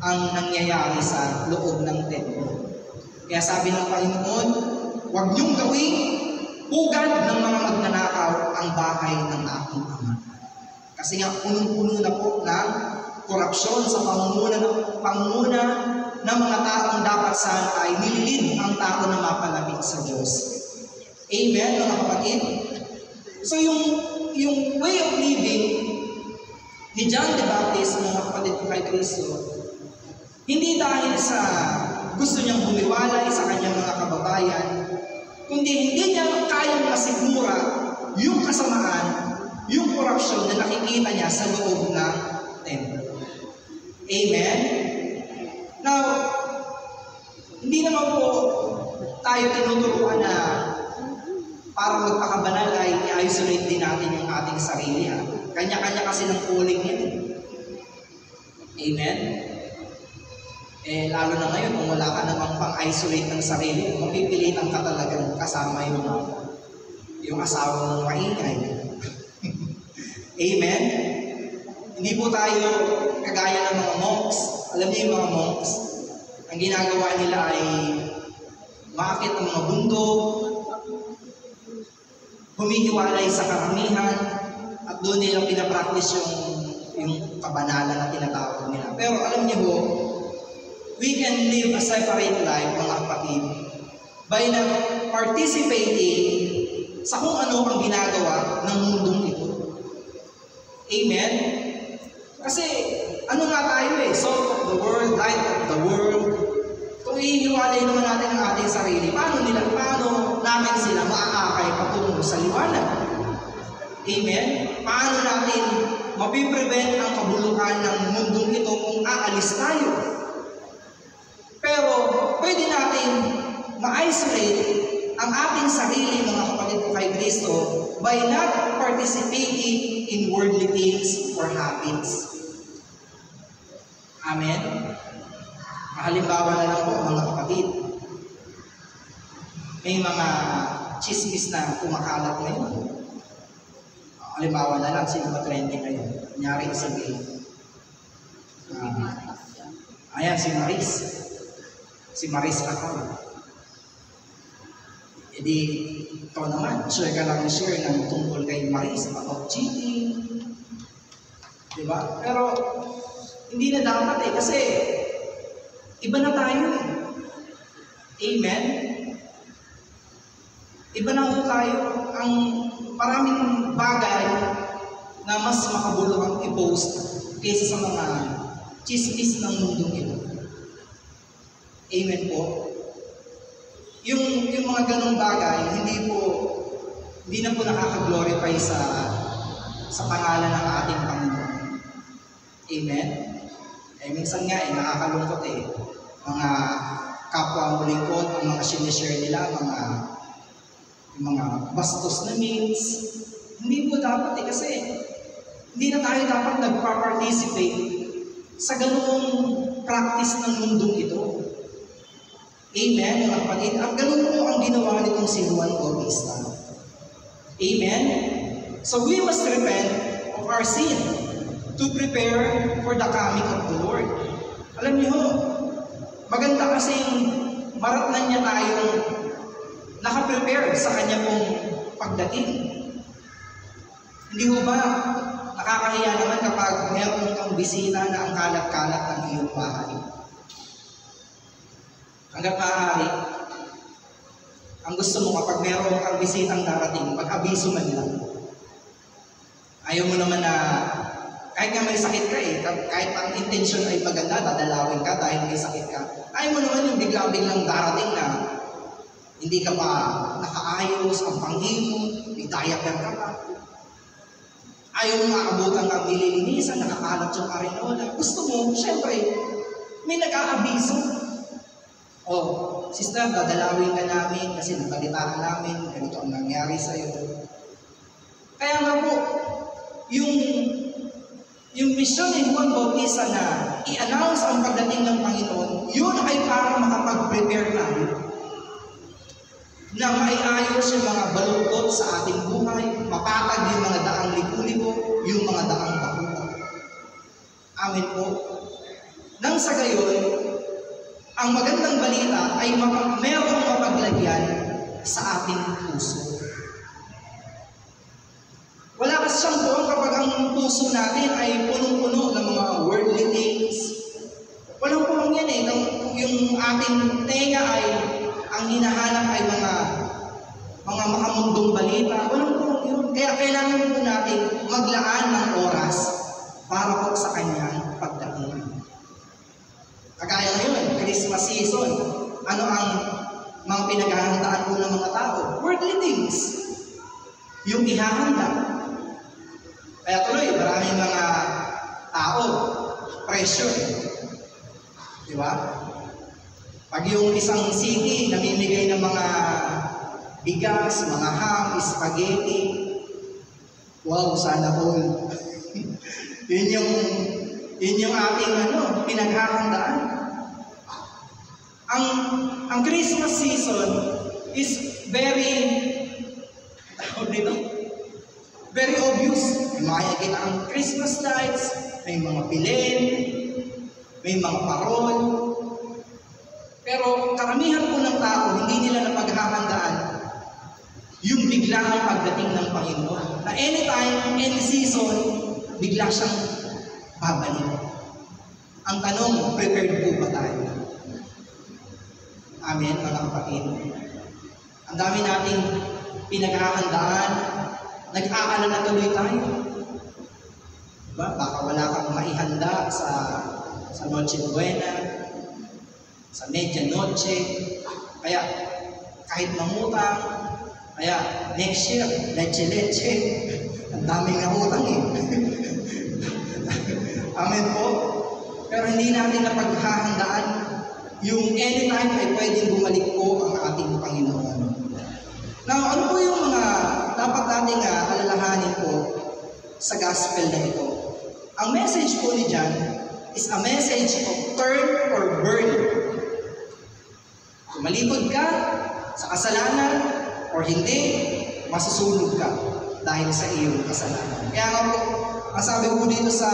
ang nangyayari sa loob ng templo. Kaya sabi ng Panginoon, huwag niyong gawing pugad ng mga magnanakaw ang bahay ng aking Ama. Kasi nga punong-puno na po ng korupsyon sa pangunguna ng mga taong dapat sana ay nililid ang tao na mapalapit sa Diyos. Amen, mga kapatid? So yung way of living ni John the Baptist, mga kapatid ko kay Kristo, hindi dahil sa gusto niyang humiwalay sa kanyang mga kababayan, kundi hindi niya kayang masigmura yung kasamaan, yung korupsyon na nakikita niya sa loob ng templo. Amen? Now, hindi naman po tayo tinuturuan na para magpakabanal ay i-isolate din natin yung ating sarili. Kanya-kanya kasi ng calling yan. Amen? Lalo na ngayon, kung wala ka namang pang-isolate ng sarili, mapipilitan ka talagang kasama yung asawa ng maingay. Amen? Hindi po tayo kagaya ng mga monks. Alam niyo yung mga monks, ang ginagawa nila ay maakit ang mga bundok, humihiwalay sa karamihan, at doon nilang pinapractice yung kabanalan na tinatawag nila. Pero alam niyo po, we can live a separate life, mga kapatid, by not participating sa kung ano ang ginagawa ng mundong ito. Amen? Kasi, ano nga tayo salt of the world, light of the world. Kung ihiwalay naman natin ang ating sarili, paano namin sila maaakay patungo sa liwanag? Amen? Paano natin mapiprevent ang kabuluhan ng mundong ito kung aalis tayo? Pero, pwede natin ma-isolate ang ating sarili, mga kapatid ko kay Kristo, by not participating in worldly things or habits. Amen? Halimbawa na lang po, mga kapatid. May mga chismis na kumakalat ngayon. Halimbawa na lang, sino ba trending ngayon? Kunyari sabihin. Ayan, si Maris. Si Maris ako. E di, ikaw naman, share ka lang share ng tungkol kay Maris about cheating. Diba? Pero, hindi na dapat kasi iba na tayo Amen? Iba na ho tayo. Ang maraming bagay na mas makabuluhang i-post kaysa sa mga chismis ng mundo ito. Amen po? Yung mga ganong bagay, hindi na po nakaka-glorify sa pangalan ng ating Panginoon. Amen? Minsan nga, nakakalungkot mga kapwa mo lingkod, ang mga sinishare nila, mga bastos na memes. Hindi po dapat kasi hindi na tayo dapat nagpa-participate sa ganung practice ng mundong ito. Amen, mga kapatid. Ang ganun po ang ginawa nitong si Juan Bautista. Amen? So we must repent of our sin to prepare for the coming of the Lord. Alam niyo, maganda kasi maratnan niya tayong nakaprepare sa kanya pong pagdating. Hindi ho ba nakakahiya naman kapag meron kang bisita na ang kalat-kalat ng iyong bahay? Hanggat maaari, ang gusto mo kapag meron kang bisitang darating, pag-abiso man lang. Ayaw mo naman na, kahit nga may sakit ka kahit ang intention ay maganda, dadalawin ka dahil may sakit ka. Ayaw mo naman yung biglang-biglang darating na hindi ka pa nakaayos, ang panghimo, may diaper ka pa. Ayaw mo maabutan kang nililinisan, nakakalat yung karinola. Gusto mo, syempre, may nag-aabiso. Sister, dadalawin ka namin kasi nabalitaan namin, ganito ang nangyari sa'yo. Kaya nga po, yung mission ni Juan Bautista na i-announce ang pagdating ng Panginoon, yun ay para makapag-prepare tayo na maiayos yung mga baluktot sa ating buhay, mapatag yung mga daang liku-liko, yung mga daang bakuta. Amen po. Nang sa gayon, ang magandang balita ay merong mapaglagyan sa ating puso. Wala kasi siyang doon kapag ang puso natin ay punong-puno ng mga worldly things. Walang pulong yan yung ating tenga ay ang hinahanap ay mga makamundong balita. Walang pulong yun. Kaya kailangan po natin maglaan ng oras para po sa kanyang pagdating. Kagaya ngayon, Christmas season, ano ang mga pinaghahandaan po ng mga tao? Worldly things. Yung ihahanda. Kaya tuloy, maraming mga tao, pressure. Di ba? Pag yung isang city, namimigay ng mga bigas, mga ham, spaghetti, wow, sana all. Yun yung ating pinaghahandaan. Ang Christmas season is very obvious. May makikita ang Christmas lights, may mga pilen, may mga parol. Pero karamihan po ng tao, hindi nila napaghahandaan yung biglaang pagdating ng Panginoon. Na anytime, any season, bigla siyang babalik. Ang tanong, prepared po ba tayo? Amen, mga kapatid. Ang dami nating pinaghahandaan, nag-aalala tuloy tayo. Diba? Baka wala kang maihanda sa Noche Buena, sa Media Noche, kaya kahit mangutang, kaya next year, leche-leche, ang daming nangutang Amen po. Pero hindi natin napaghahandaan yung anytime ay pwedeng bumalik po ang ating Panginoon. Now, ano po yung mga dapat nating alalahanin po sa gospel na ito? Ang message po ni John is a message of turn or burn. Kung malikod ka sa kasalanan or hindi, masusunog ka dahil sa iyong kasalanan. Kaya nga po, masabi ko dito sa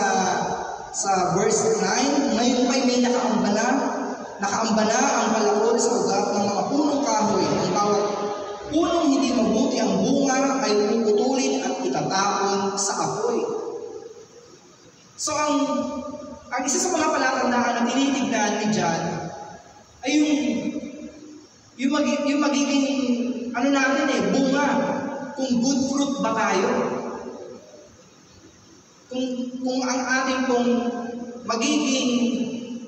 verse 9, ngayon pa'y may nakaambala ang palakol sa ugat ng mga punong kahoy. Ang bawat punong hindi mabuti ang bunga ay puputulin at itatapon sa apoy. So ang isa sa mga palatandaan na tinitignan ni John ay yung magiging natin bunga, kung good fruit ba tayo. Kung ang ating pong magiging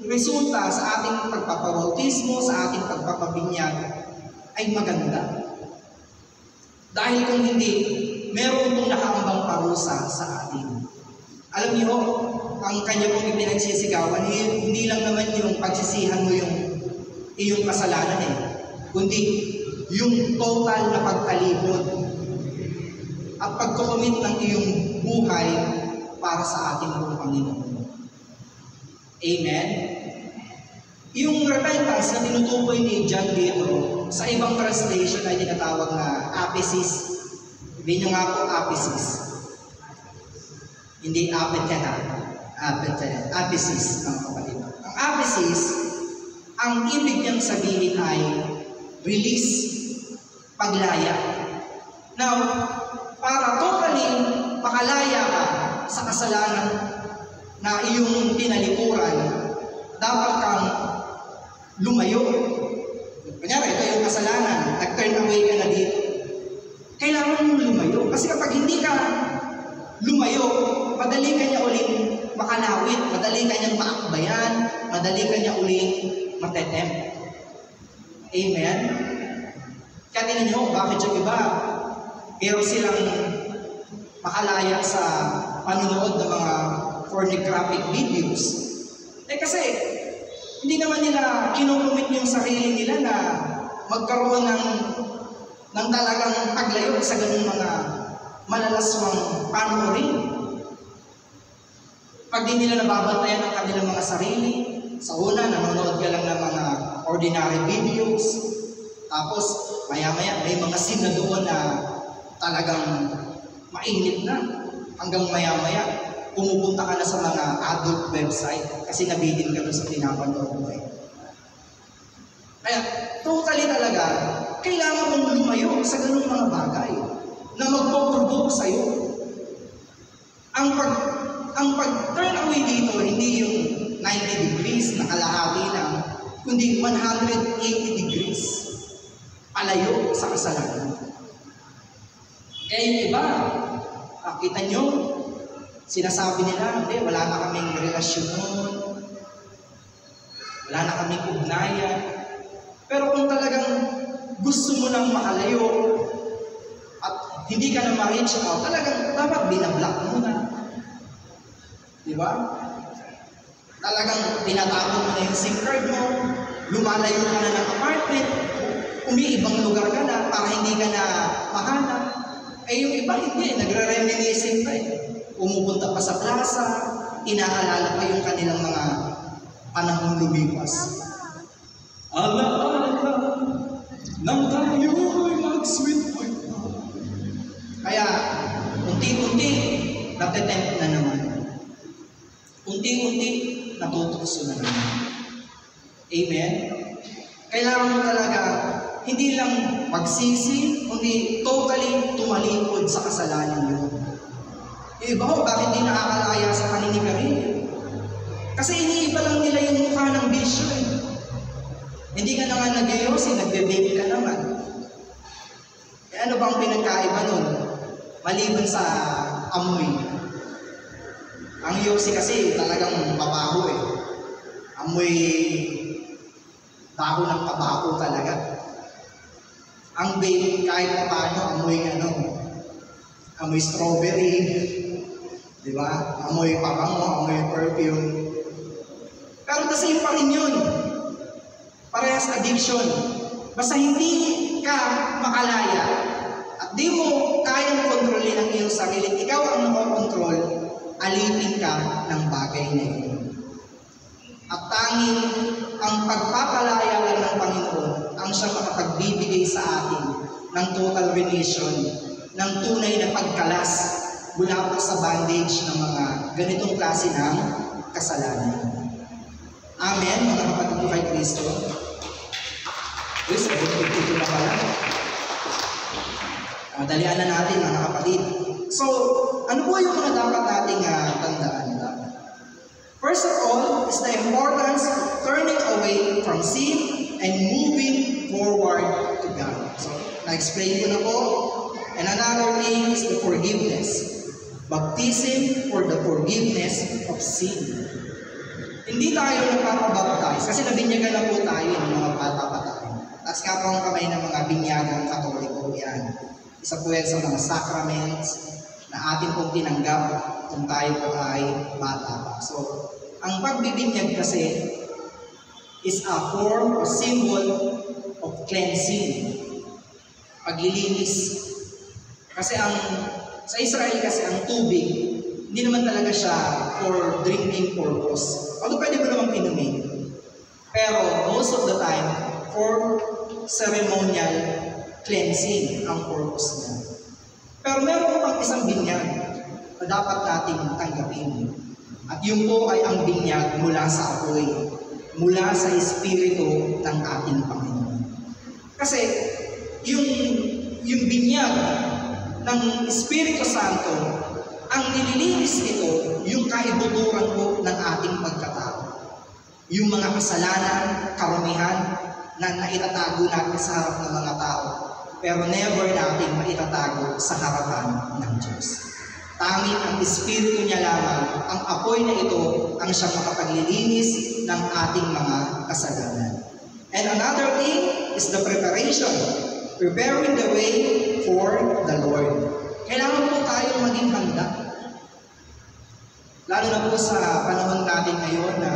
resulta sa ating pagpapabautismo, sa ating pagpapabinyag ay maganda. Dahil kung hindi, meron pong nakaambang parusa sa atin. Alam niyo, ang kanya pong ipinagsisigawan, hindi lang naman yung pagsisihan mo yung iyong kasalanan kundi yung total na pagkalibot at pagkukumit ng iyong buhay para sa ating pong Panginoon. Amen? Yung repentance na tinutukoy ni John dito, sa ibang translation ay tinatawag na aphesis. Sabihin nyo nga po, aphesis. Hindi apetena. Aphesis, mga kapatid. Ang aphesis, ang ibig niyang sabihin ay release, paglaya. Now, para totally makalaya ka sa kasalanan na iyong tinalikuran, dapat kang lumayo. Kunyari, ito yung kasalanan, nag-turn away ka na dito. Kailangan mong lumayo. Kasi kapag hindi ka lumayo, madali ka niya uling makalawit, madali ka niyang maakbayan, madali ka niya uling matetem. Amen? Kaya tingnan niyo, bakit yung iba? Pero silang makalaya sa panunood ng mga pornographic videos. Kasi, hindi naman nila kinukumit yung sarili nila na magkaroon ng talagang paglayo sa ganung mga malalaswang panoorin. Pag di nila nababantayan ang kanilang mga sarili, sa una, nanonood ka lang ng mga ordinary videos, tapos maya-maya may mga scene na doon na talagang mainit na, hanggang maya-maya pumupunta ka na sa mga adult website kasi nabidin ka doon sa pinapanood mo Kaya, totally talaga, kailangan mong lumayo sa ganung mga bagay na magpo-provoke sa'yo. Ang pag-turn away dito, hindi yung 90 degrees na kalahati lang, kundi 180 degrees palayo sa kasalanan. Kaya yung iba, kita nyo, sinasabi nila, hindi, wala na kaming relasyon noon, wala na kaming ugnayan. Pero kung talagang gusto mo nang makalayo at hindi ka na ma-reach out, talagang dapat binablock mo na. Di ba? Talagang tinatapon mo na yung SIM card mo, lumalayo ka na ng apartment, umiibang lugar ka na para hindi ka na mahanap. Yung iba hindi, nagre-reminiscing pa Pumupunta pa sa plaza, inaalala pa yung kanilang mga panahong lumipas. Alaala nang tayo'y mag-sweet boy pa. Kaya, unti-unti, natitempt na naman. Unti-unti, natutukso na naman. Amen? Kailangan mo talaga, hindi lang magsisi, kundi totally tumalikod sa kasalanan yun. Yung iba ko, bakit hindi nakakalaya sa paninigarilyo? Kasi iniiba lang nila yung mukha ng bisyo Hindi ka na nga nag-yosi, nagbe-baby ka naman. Ano bang pinagkaiba nun? Maliban sa amoy. Ang yosi kasi talagang pabaho Amoy baho ng pabaho talaga. Ang baby kahit pa paano, amoy strawberry, di ba? Amoy pabango, amoy perfume. Pero the same pa rin yun. Parehas addiction. Basta hindi ka makalaya at di mo kayang kontrolin ang iyong sarili, ikaw ang nakokontrol, alipin ka ng bagay na yun. At tanging ang pagpapalaya lang ng Panginoon ang siyang makapagbibigay sa atin ng total remission, ng tunay na pagkalas mula po sa bandage ng mga ganitong klase ng kasalanan. Amen, mga kapatid ko kay Kristo. Please, ito na pala. Dalian na natin, mga kapatid. So, ano po yung mga dapat nating tandaan? First of all, is the importance of turning away from sin and moving forward to God. So, na-explain ko na po. And another thing is the forgiveness. baptism for the forgiveness of sin. Hindi tayo nagpapabaptize kasi nabinyagan na po tayo ng mga bata pa tayo. Tapos nga po ang kamay ng mga binyagang Katoliko yan. Isa po yan sa mga sacraments na atin pong tinanggap kung tayo po ay bata pa. So, ang pagbibinyag kasi is a form or symbol of cleansing. Paglilinis. Kasi sa Israel kasi ang tubig, hindi naman talaga siya for drinking purpose. Although pwede mo naman inumin. Pero most of the time, for ceremonial cleansing ang purpose niya. Pero meron pang isang binyag na dapat nating tanggapin. At yun po ay ang binyag mula sa apoy, mula sa Espiritu ng ating Panginoon. Kasi yung binyag ng Espiritu Santo, ang nililinis nito, yung kaibuturan po ng ating pagkatao. Yung mga kasalanan, karumihan, na naitatago natin sa harap ng mga tao, pero never natin maitatago sa harapan ng Diyos. Tanging ang Espiritu niya lamang, ang apoy na ito, ang siyang makapaglilinis ng ating mga kasalanan. And another thing is the preparation, preparing the way for the Lord. Kailangan po tayong maging handa. Lalo na po sa panahon natin ngayon na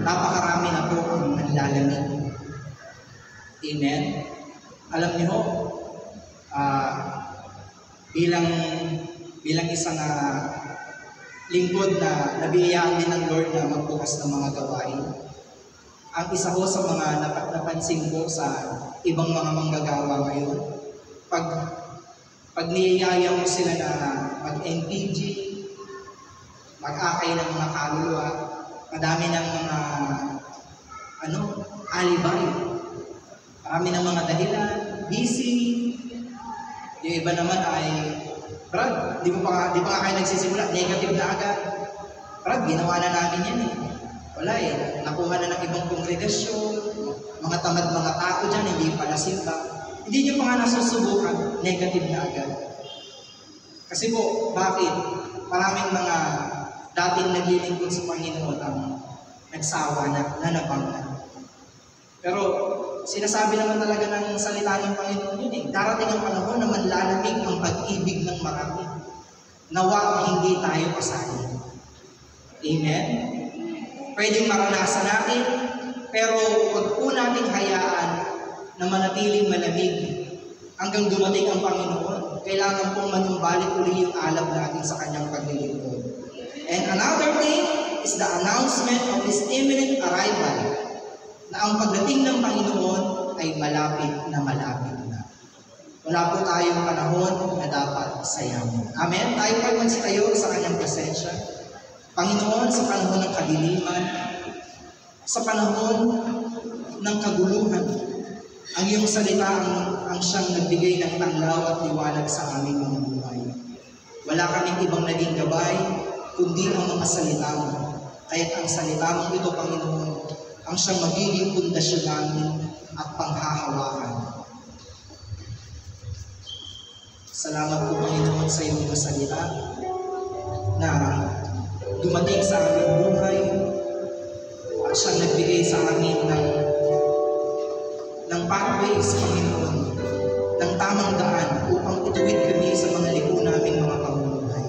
napakarami na po ang nanlalamig. Amen? Alam niyo, bilang isang lingkod na nabiyayaan din ng Lord na magbukas ng mga gawain, ang isa ko sa mga napansin ko sa ibang mga manggagawa ngayon, pag niyayaya mo sila na mag-NPG, mag-akay ng mga kaluluwa, madami ng mga alibay. Marami ng mga dahilan, busy. Yung iba naman ay, Brad, di pa nga kayo nagsisimula, negative na agad. Brad, ginawa na namin yan eh. Wala eh, nakuha na ng ibang kongregasyon, mga tamad mga tao dyan, hindi pala simba. Hindi nyo pa nga nasusubukan, negative na agad. Kasi po, bakit? Maraming mga dating naglilingkod sa Panginoon ang nagsawa na, nanabang na. Pero, sinasabi naman talaga ng salita ng Panginoon yun eh. Darating ang panahon na manlalamig ang pag-ibig ng marami. Nawa hindi tayo pasahin. Amen? Pwedeng maranasan natin, pero huwag po nating hayaan na manatiling malamig hanggang dumating ang Panginoon. Kailangan pong manumbalik uli yung alab natin sa kanyang paglilingkod. And another thing is the announcement of His imminent arrival, na ang pagdating ng Panginoon ay malapit na. Wala po tayong panahon na dapat sayamin. Amen? Tayo pa magsitayo sa kanyang presensya. Panginoon, sa panahon ng kadiliman, sa panahon ng kaguluhan, ang iyong salita ang siyang nagbigay ng tanglaw at liwanag sa aming mga buhay. Wala kaming ibang naging gabay, kundi ang mga salita mo. Kaya't ang salita mo ito, Panginoon, ang siyang magiging pundasyon namin at panghahawakan. Salamat po, Panginoon, sa iyong mga salita na dumating sa aming buhay at siyang nagbigay sa amin ng pathways, Panginoon, ng tamang daan upang ituwid kami sa mga liko naming mga pamumuhay.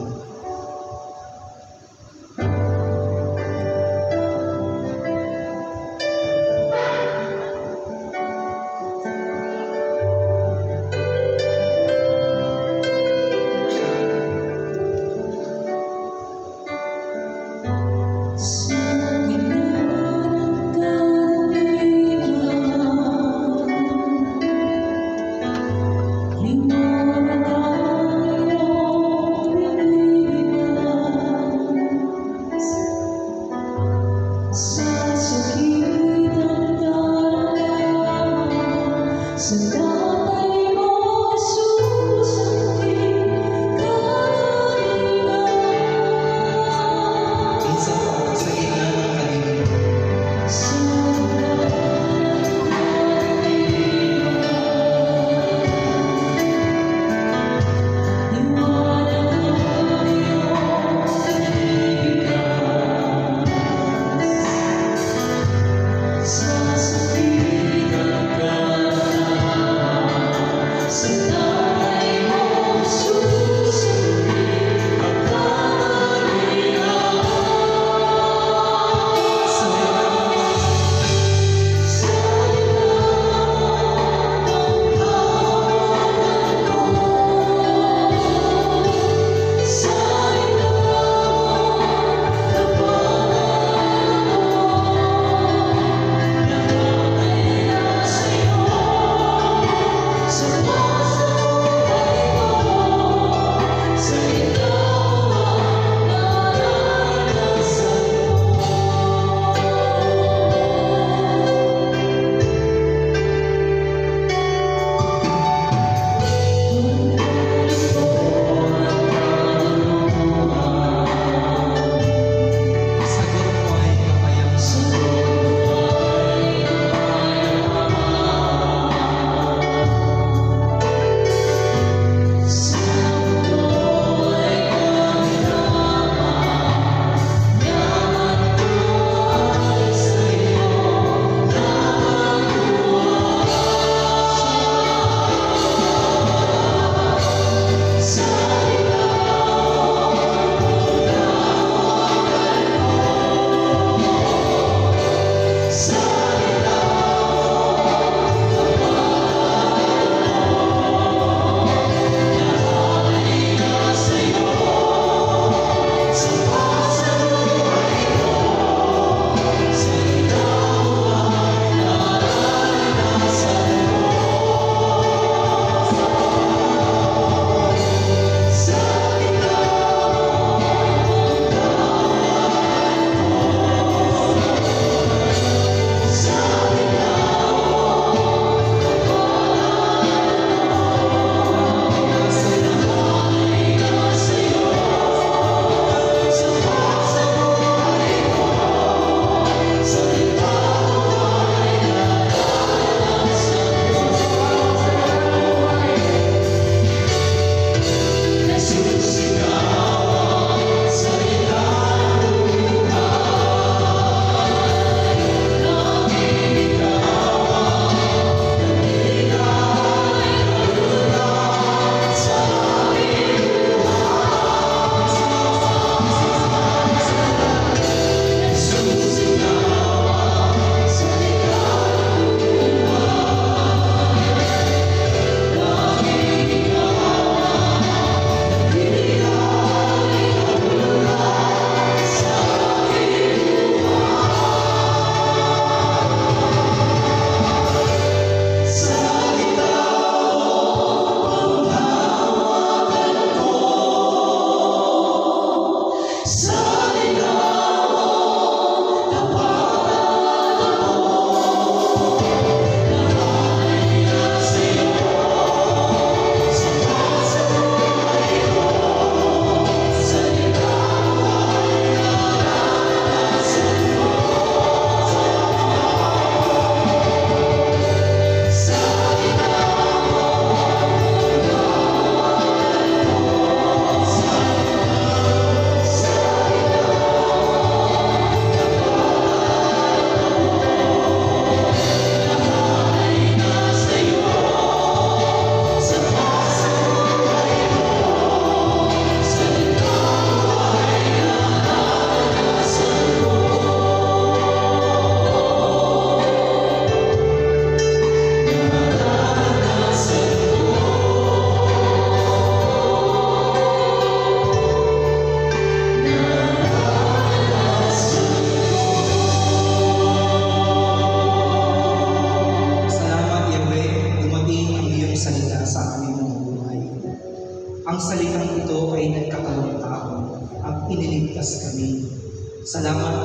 Salamat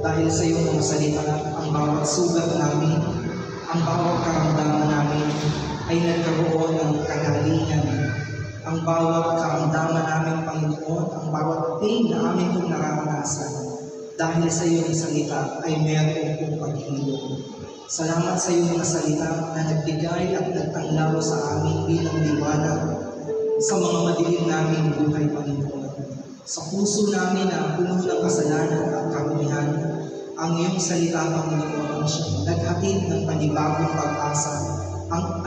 dahil sa iyong mga salita, ang bawat sugat namin, ang bawat karamdaman namin ay nagkaroon ng kagalingan. Ang bawat karamdaman namin, Panginoon, ang bawat pain na amin kong nararanasan, dahil sa iyong salita ay meron kong paghilom. Salamat sa iyong mga salita na nagbigay at nagtanglaw sa amin bilang liwanag sa mga madilim naming buhay, Panginoon. Sa puso namin na puno ng kasalanan at karumihan, ang iyong salita, Panginoon, ang siyang naghatid ng panibagong pag-asa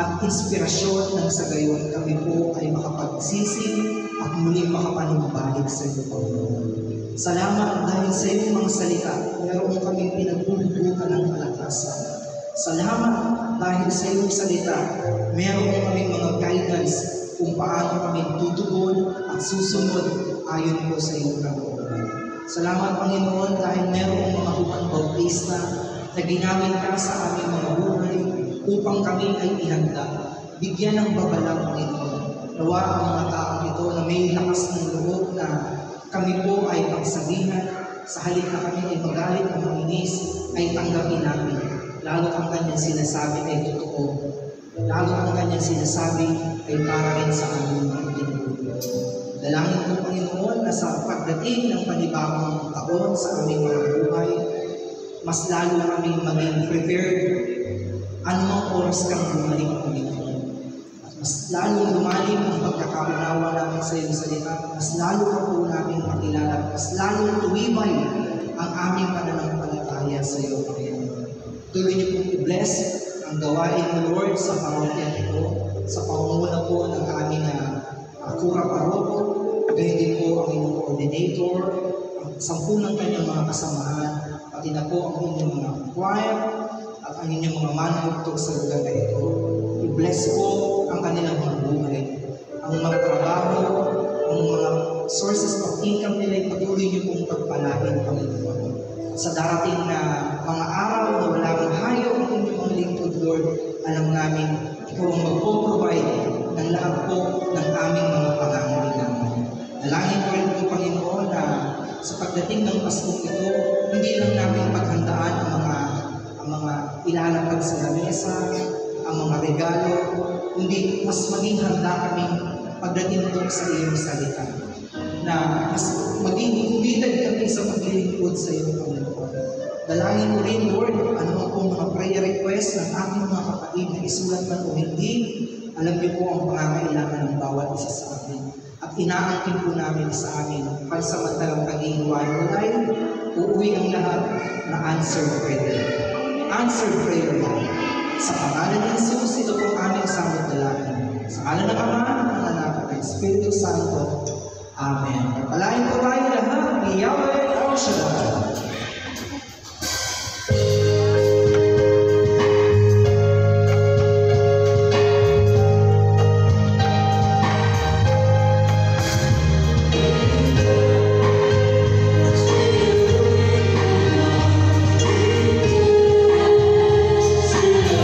at inspirasyon ng sa gayon kami po ay makapagsisi at muling makapanumbalik sa iyo, Panginoon. Salamat dahil sa iyong mga salita, meron kaming pinagbubukan ng kalakasan. Salamat dahil sa iyong salita, meron kaming mga guidance kung paano kami tutugon at susunod ayon po sa iyong kalooban. Salamat, Panginoon, dahil meron mga upang bautista na ginamit ka sa aming mga buhay upang kami ay ihanda. Bigyan ng babala, Panginoon. Nawa ang mga taong ito na may lakas ng loob na kami po ay pagsabihan, sa halip na kami ay magalit o mainis, ay tanggapin namin. Lalo ang kanyang sinasabi ay totoo. Lalo ang kanyang sinasabi ay para rin sa aming mga pinagulong. Dalangin ko, Panginoon, na sa pagdating ng panibagong taon sa aming mga buhay, mas lalo na kami maging prepared anumang oras kang bumalik, Panginoon. At mas lalo lumalim ang pagkakaunawa namin sa iyong salita, mas lalo ka po namin makilala, mas lalo tuwibay ang aming pananampalataya sa iyo, Panginoon. Tuloy niyo pong i-bless ang gawain mo, Lord, sa pamamagitan ito, sa pangunguna po ng aming kura paroko, gayon din po ang inyong coordinator, ang 10 ng kanyang mga kasamahan, pati na po ang inyong mga choir, at ang inyong mga manhugtog sa lugar na ito. I-bless po ang kanilang mga buhay, ang mga trabaho, ang mga sources of income nila, patuloy niyo pong pagpalain, Panginoon. Sa darating na mga araw na wala kang hayo ang inyong mga lingkod, Lord, alam namin ikaw ang mag-provide ng lahat po ng aming mga pangangailangan. Dalangin ko rin po, Panginoon, na sa pagdating ng Paskong ito, hindi lang namin paghandaan ang mga ilalapag sa lamesa, ang mga regalo, kundi mas maging handa kaming pagdating ito sa iyong salita. Na mas maging committed kami sa paglilingkod sa iyo, Panginoon. Dalangin ko rin, Lord, ano po mga prayer request ng ating mga kapatid na isulat man o hindi, alam niyo po ang pangangailangan ng bawat isa sa amin. At inaangkin po namin sa amin pansamantalang pag-iiwalay, uuwi ang lahat na answered prayer. Answered prayer lang. Sa pangalan ni Jesus, ito po aming samot dalangin. Sa ngalan ng Ama, ng Anak, at Espiritu Santo. Amen. Pagpalain po tayo lahat ni Yahweh El Shaddai.